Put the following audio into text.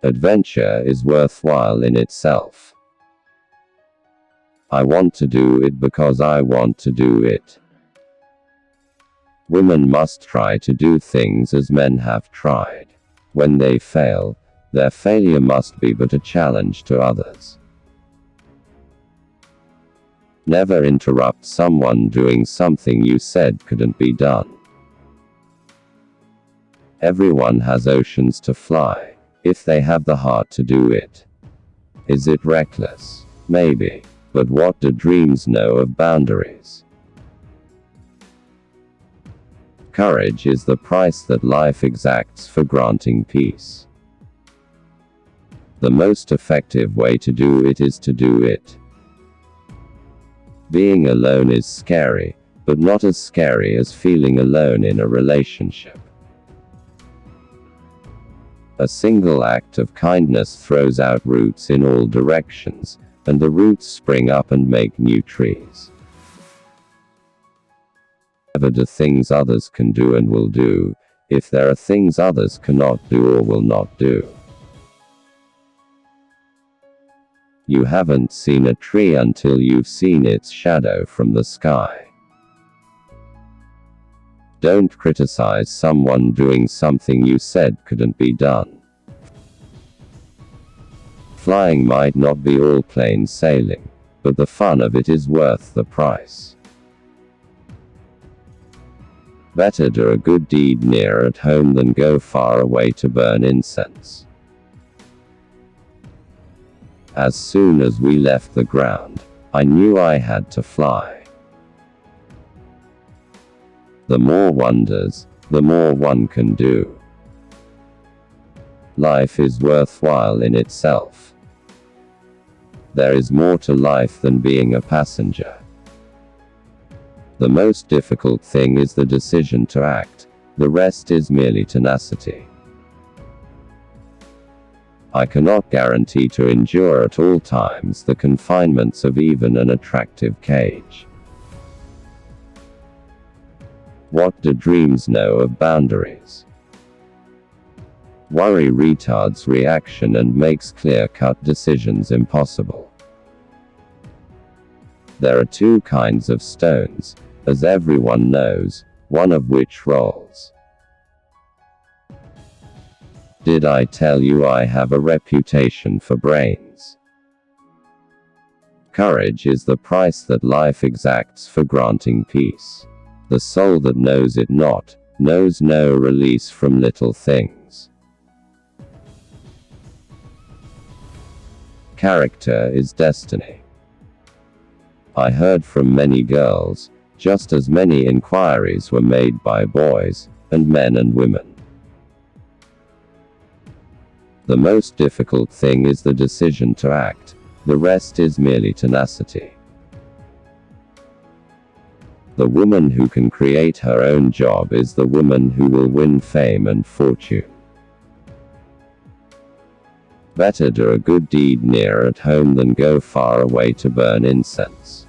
Adventure is worthwhile in itself. I want to do it because I want to do it. Women must try to do things as men have tried. When they fail, their failure must be but a challenge to others. Never interrupt someone doing something you said couldn't be done. Everyone has oceans to fly, if they have the heart to do it. Is it reckless? Maybe. But what do dreams know of boundaries? Courage is the price that life exacts for granting peace. The most effective way to do it is to do it. Being alone is scary, but not as scary as feeling alone in a relationship. A single act of kindness throws out roots in all directions, and the roots spring up and make new trees. Never do things others can do and will do, if there are things others cannot do or will not do. You haven't seen a tree until you've seen its shadow from the sky. Don't criticize someone doing something you said couldn't be done. Flying might not be all plain sailing, but the fun of it is worth the price. Better do a good deed near at home than go far away to burn incense. As soon as we left the ground, I knew I had to fly. The more one does, the more one can do. Life is worthwhile in itself. There is more to life than being a passenger. The most difficult thing is the decision to act, the rest is merely tenacity. I cannot guarantee to endure at all times the confinements of even an attractive cage. What do dreams know of boundaries? Worry retards reaction and makes clear-cut decisions impossible. There are two kinds of stones, as everyone knows, one of which rolls. Did I tell you I have a reputation for brains? Courage is the price that life exacts for granting peace. The soul that knows it not, knows no release from little things. Character is destiny. I heard from many girls, just as many inquiries were made by boys, and men and women. The most difficult thing is the decision to act, the rest is merely tenacity. The woman who can create her own job is the woman who will win fame and fortune. Better do a good deed near at home than go far away to burn incense.